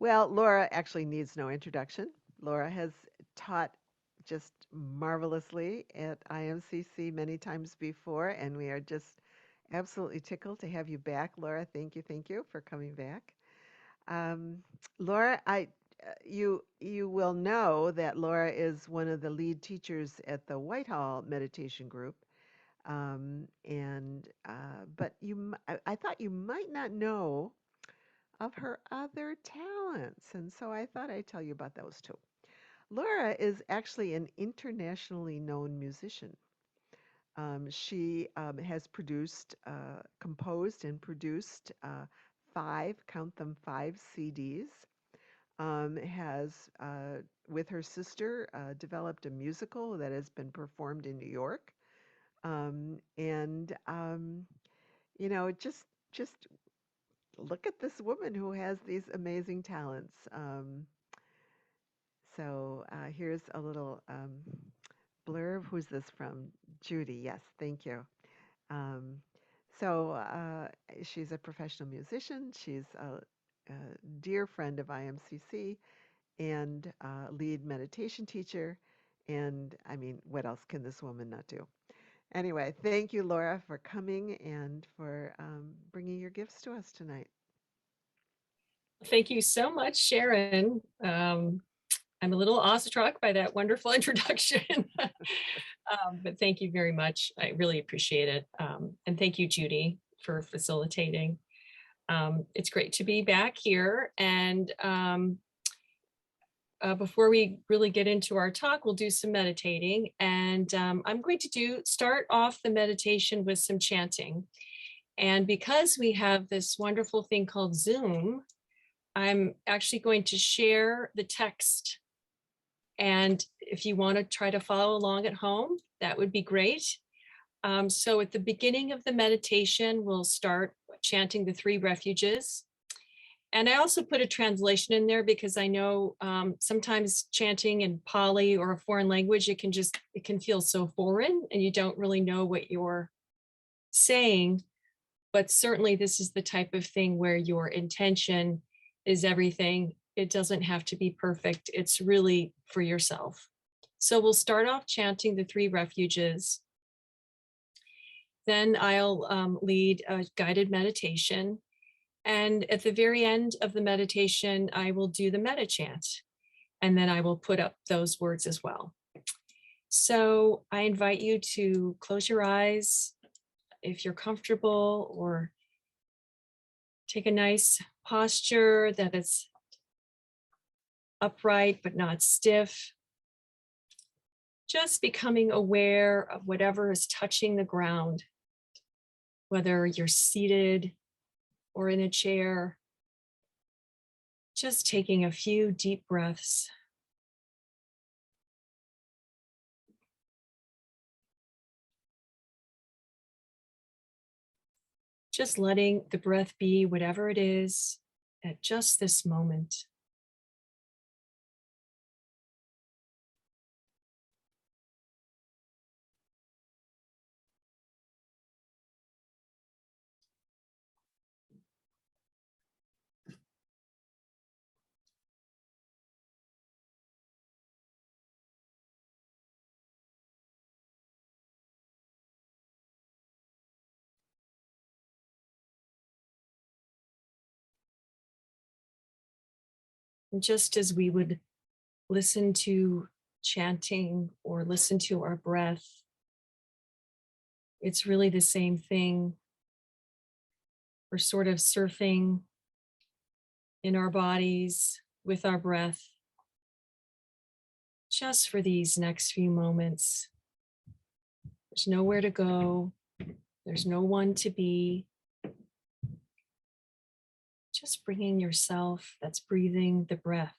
Well, Laura actually needs no introduction. Laura has taught just marvelously at IMCC many times before, and we are just absolutely tickled to have you back, Laura. Thank you for coming back. Um, Laura, you will know that Laura is one of the lead teachers at the Whitehall Meditation Group, and but I thought you might not know of her other talents. And so I thought I'd tell you about those too. Laura is actually an internationally known musician. She has composed and produced count them, five CDs. Has, with her sister, developed a musical that has been performed in New York. And just look at this woman who has these amazing talents. Here's a little blurb. Who's this from? Judy. Yes, thank you. Um, she's a professional musician. She's a dear friend of IMCC and lead meditation teacher. And I mean, what else can this woman not do? Anyway, thank you, Laura, for coming and for bringing your gifts to us tonight. Thank you so much, Sharon. I'm a little awestruck by that wonderful introduction, but thank you very much. I really appreciate it. And thank you, Judy, for facilitating. It's great to be back here. And before we really get into our talk, we'll do some meditating. And I'm going to start off the meditation with some chanting. And because we have this wonderful thing called Zoom, I'm actually going to share the text. And if you want to try to follow along at home, that would be great. So at the beginning of the meditation, we'll start chanting the 3 refuges. And I also put a translation in there because I know sometimes chanting in Pali or a foreign language, it can feel so foreign and you don't really know what you're saying. But certainly this is the type of thing where your intention is everything. It doesn't have to be perfect. It's really for yourself. So we'll start off chanting the 3 refuges. Then I'll lead a guided meditation. And at the very end of the meditation, I will do the metta chant. And then I will put up those words as well. So I invite you to close your eyes if you're comfortable, or take a nice posture that is upright but not stiff. Just becoming aware of whatever is touching the ground, whether you're seated or in a chair. Just taking a few deep breaths. Just letting the breath be whatever it is at just this moment. And just as we would listen to chanting or listen to our breath, it's really the same thing. We're sort of surfing in our bodies with our breath, just for these next few moments. There's nowhere to go. There's no one to be. Just bringing yourself that's breathing the breath.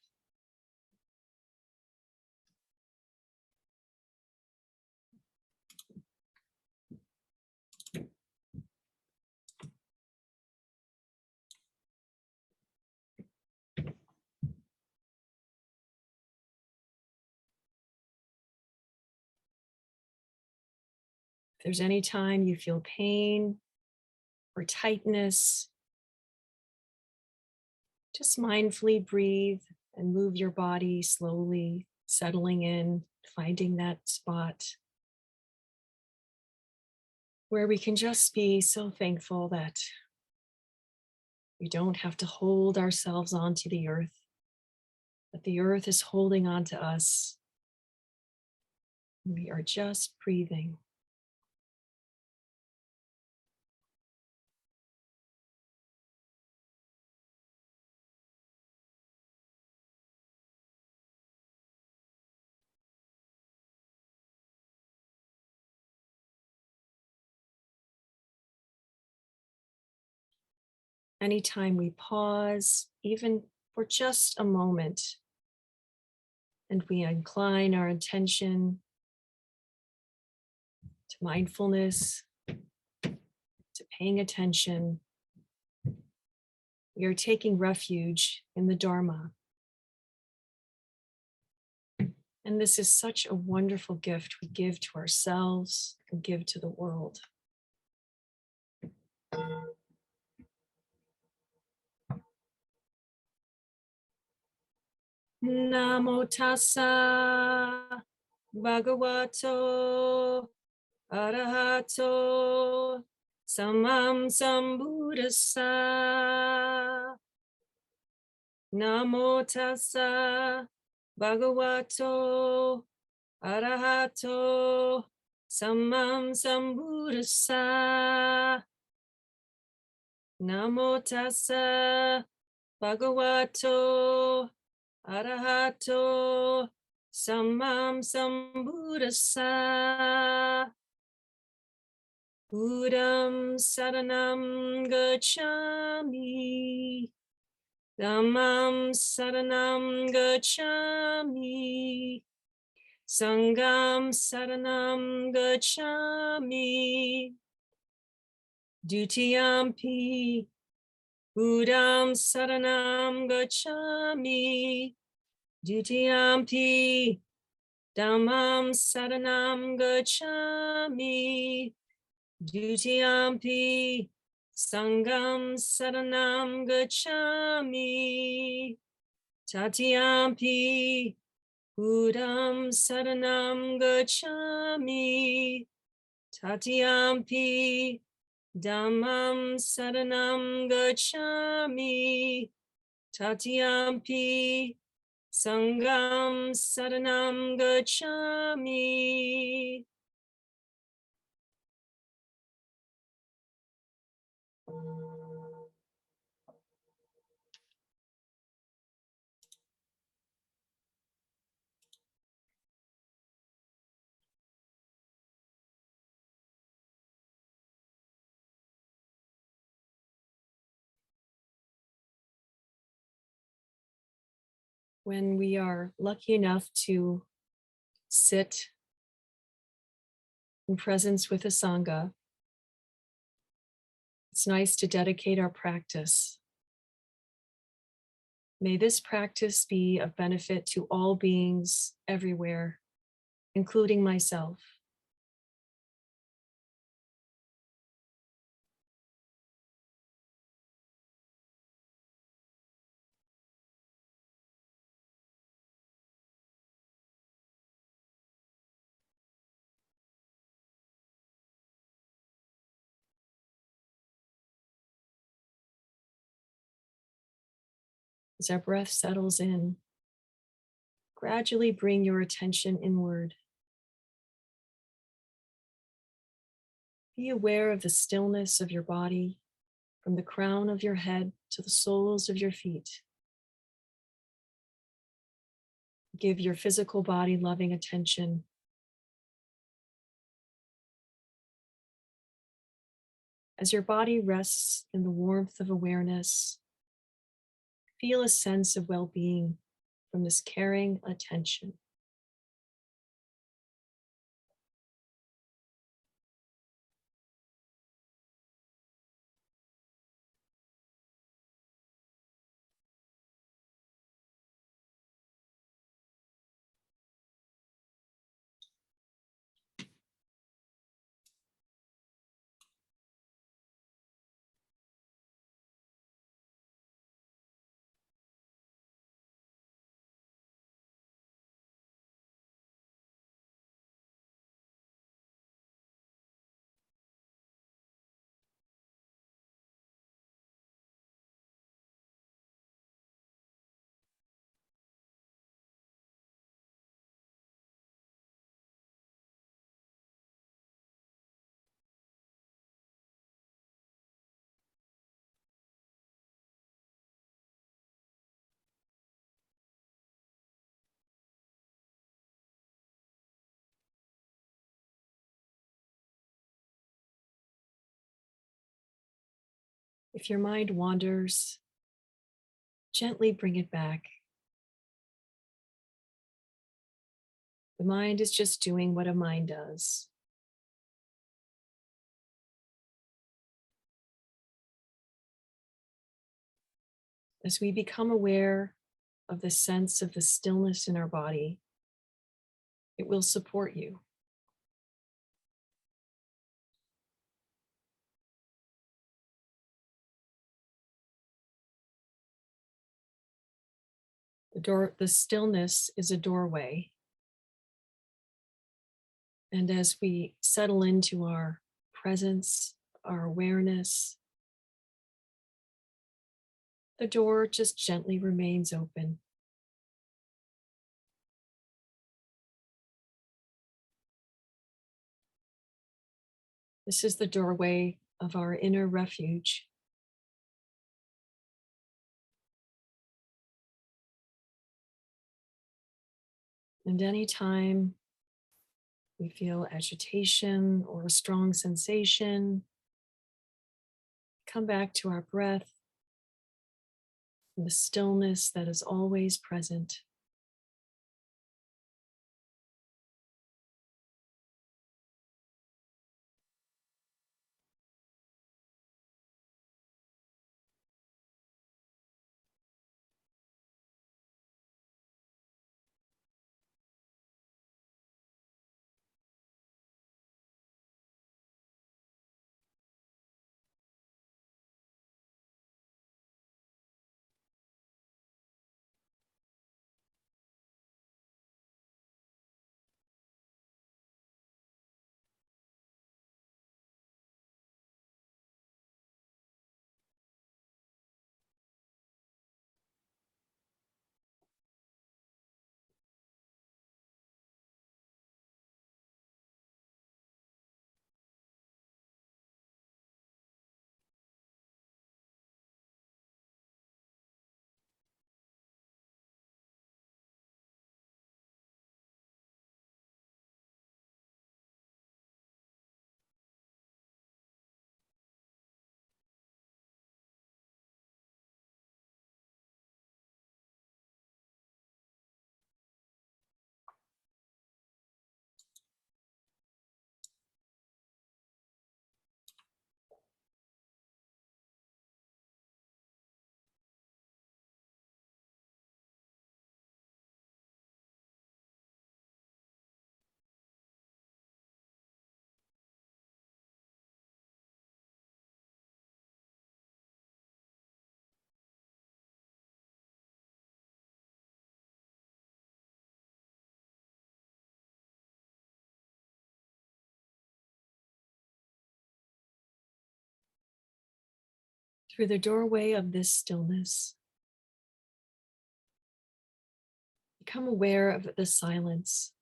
If there's any time you feel pain or tightness, Just mindfully breathe and move your body slowly, settling in, finding that spot where we can just be so thankful that we don't have to hold ourselves onto the earth, that the earth is holding on to us. We are just breathing. Anytime we pause, even for just a moment, and we incline our attention to mindfulness, to paying attention, we are taking refuge in the Dharma. And this is such a wonderful gift we give to ourselves and give to the world. Namo tassa bhagavato arahato samam sambuddhassa. Namo tassa bhagavato arahato samam sambuddhassa. Namo tassa bhagavato arahato samam sambuddhassa. Buddham saranam gacchami. Dhammam saranam gacchami. Sangham saranam gacchami. Dutiyampi Buddham saranam gacchami. Dutiyampi Dhammam saranam gacchami. Dutiyampi Sangham saranam gacchami. Tatiyampi Buddham saranam gacchami. Tatiyampi Dhammam saranam gacchami. Tatiyampi Sangham saranam gacchami. When we are lucky enough to sit in presence with a Sangha, it's nice to dedicate our practice. May this practice be of benefit to all beings everywhere, including myself. As our breath settles in, gradually bring your attention inward. Be aware of the stillness of your body from the crown of your head to the soles of your feet. Give your physical body loving attention. As your body rests in the warmth of awareness, feel a sense of well-being from this caring attention. If your mind wanders, gently bring it back. The mind is just doing what a mind does. As we become aware of the sense of the stillness in our body, it will support you. The stillness is a doorway. And as we settle into our presence, our awareness, the door just gently remains open. This is the doorway of our inner refuge. And anytime we feel agitation or a strong sensation, come back to our breath and the stillness that is always present. Through the doorway of this stillness, become aware of the silence.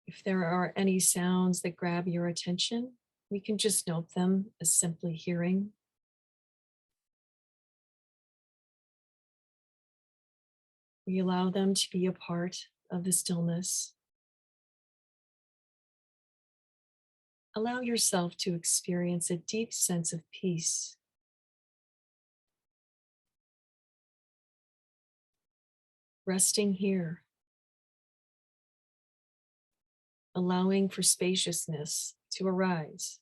If there are any sounds that grab your attention, we can just note them as simply hearing. We allow them to be a part of the stillness. Allow yourself to experience a deep sense of peace, resting here, allowing for spaciousness to arise.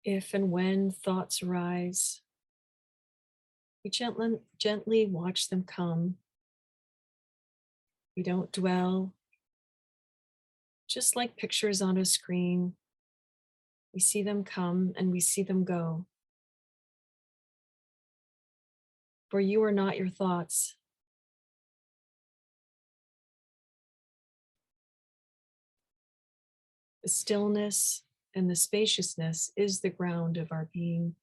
If and when thoughts arise, we gently watch them come. We don't dwell, just like pictures on a screen. We see them come and we see them go. For you are not your thoughts. The stillness and the spaciousness is the ground of our being.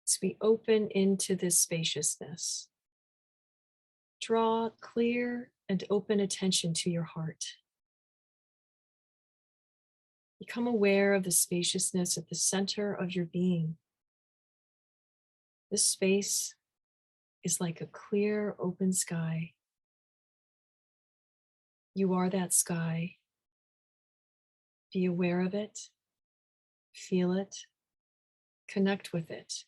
As we open into this spaciousness, draw clear and open attention to your heart. Become aware of the spaciousness at the center of your being. This space is like a clear, open sky. You are that sky. Be aware of it, feel it, connect with it.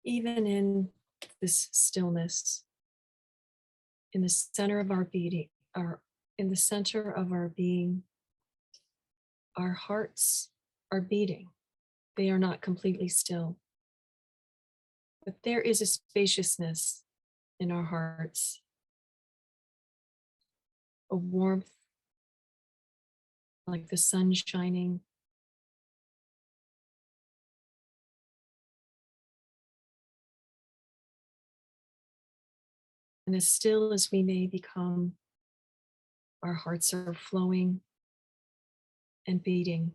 Even in this stillness, in the center of our being, in the center of our being, our hearts are beating. They are not completely still, but there is a spaciousness in our hearts, a warmth like the sun shining. And as still as we may become, our hearts are flowing and beating.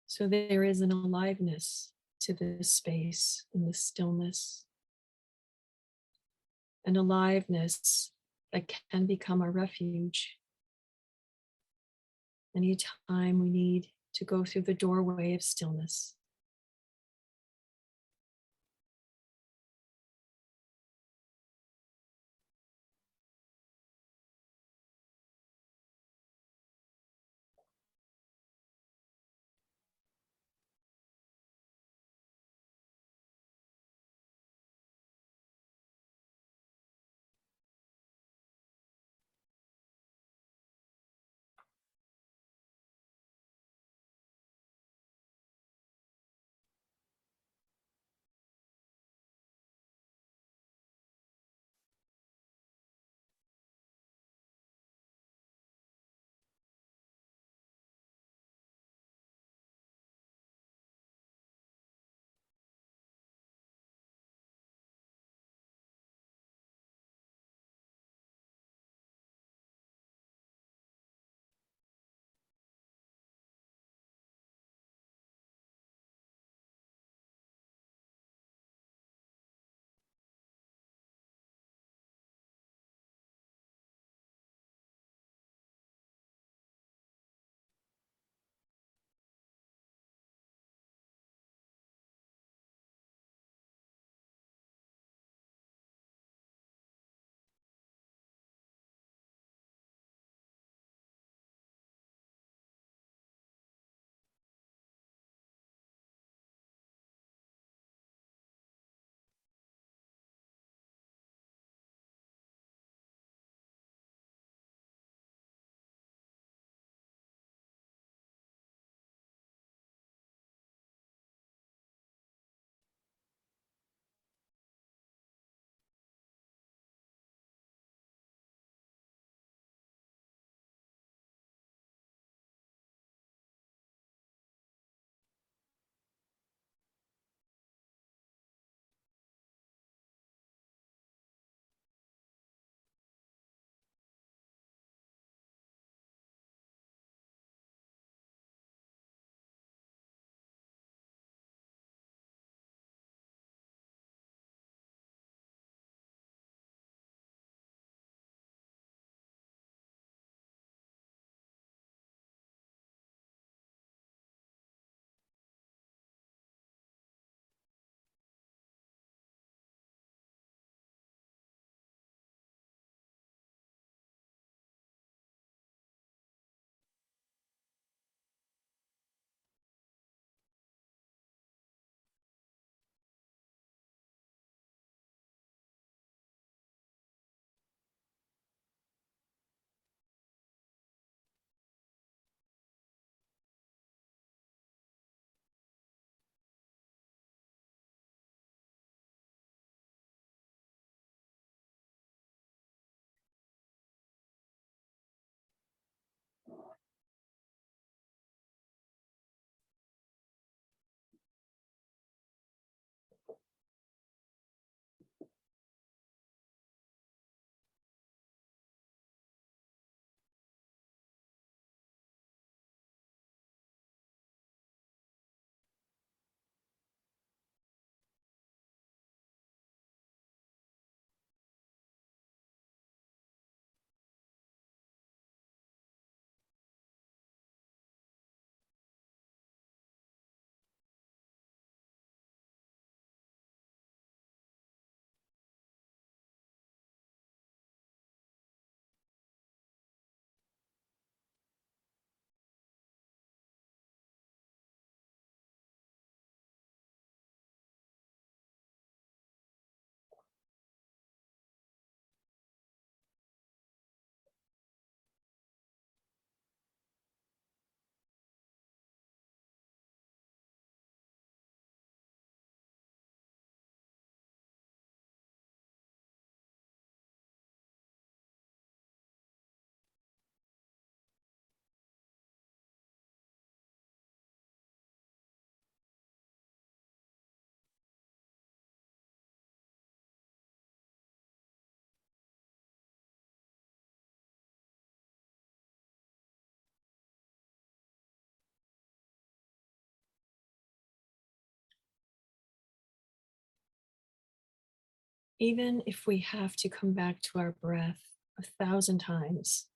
So there is an aliveness to this space and this stillness, an aliveness that can become our refuge. Anytime we need to go through the doorway of stillness. Even if we have to come back to our breath, 1,000 times.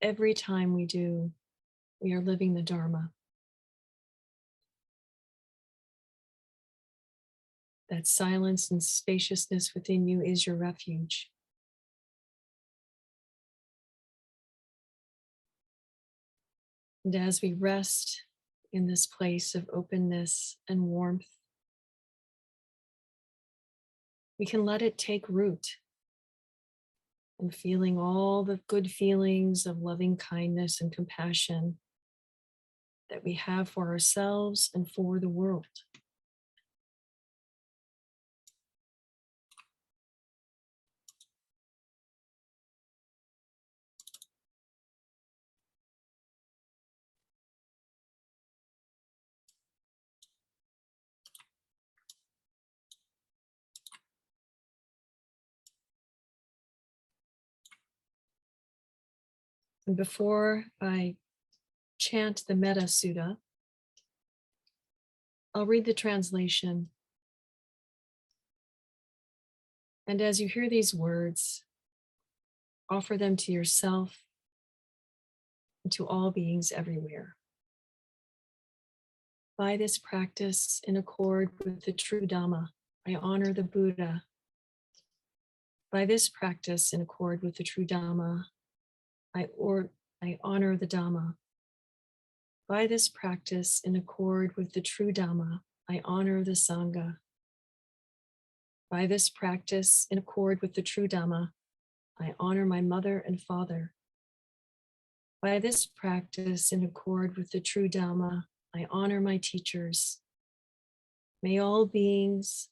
Every time we do, we are living the Dharma. That silence and spaciousness within you is your refuge. And as we rest in this place of openness and warmth, we can let it take root and feeling all the good feelings of loving kindness and compassion that we have for ourselves and for the world. And before I chant the Metta Sutta, I'll read the translation. And as you hear these words, offer them to yourself and to all beings everywhere. By this practice, in accord with the true Dhamma, I honor the Buddha. By this practice, in accord with the true Dhamma, I honor the Dhamma. By this practice, in accord with the true Dhamma, I honor the Sangha. By this practice, in accord with the true Dhamma, I honor my mother and father. By this practice, in accord with the true Dhamma, I honor my teachers. May all beings,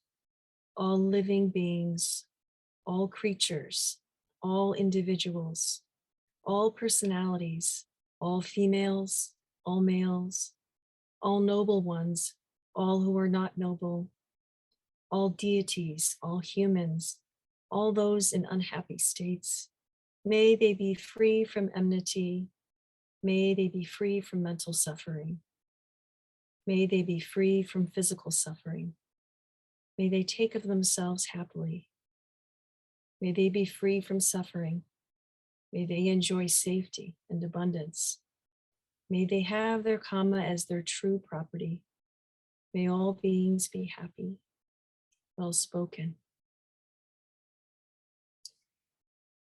all living beings, all creatures, all individuals, all personalities, all females, all males, all noble ones, all who are not noble, all deities, all humans, all those in unhappy states, may they be free from enmity, may they be free from mental suffering, may they be free from physical suffering, may they take of themselves happily, may they be free from suffering, may they enjoy safety and abundance, may they have their karma as their true property, may all beings be happy. Well spoken.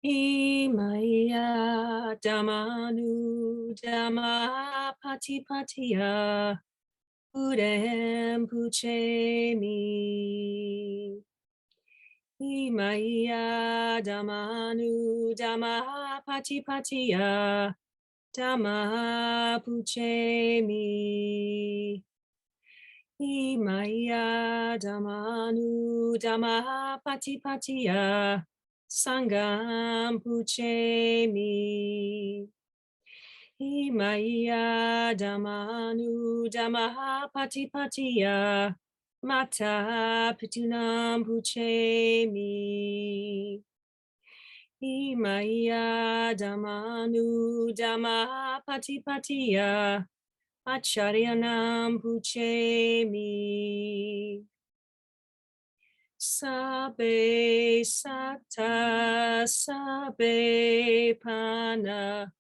Imaya Dhammanu Dhamma Patipatiya Udem Puchemi. Imaya Dhammanu Dhamma Patipatiya Dhamma Puchemi. Imaya Dhammanu Dhamma Patipatiya Sangam Puchemi. Imaya Dhammanu Dhamma Patipatiya Mata Pitunam Puchemi. Imaya Dhammanu Dhamma Patipatiya Acharyanam Puchemi. Sabe Sata Sabe Pana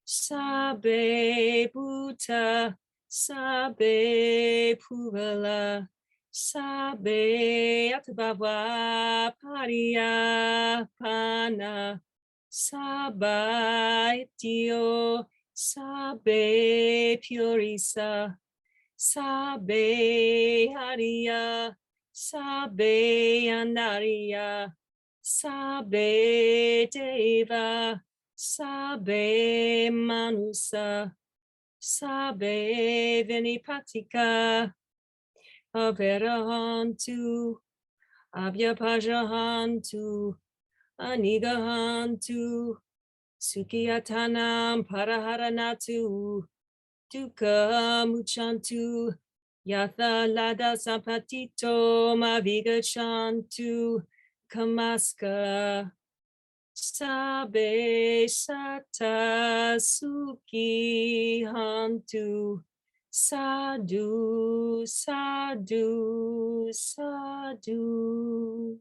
Sabe Bhuta Sabe Puvala Sabe Atbhava Pariyapana Sabaityo Sabe Purisa Sabe Hariya Sabe Anariya Sabe Deva Sabe Manusa Sabe Vinipatika Averahantu Abhyapajahantu Anigahantu Sukiyatanam Paraharanatu Dukkha Muchantu Yatha Lada Sampatito Mavigachantu Kamaska Sabe Sata Suki Hantu Sadhu Sadhu Sadhu.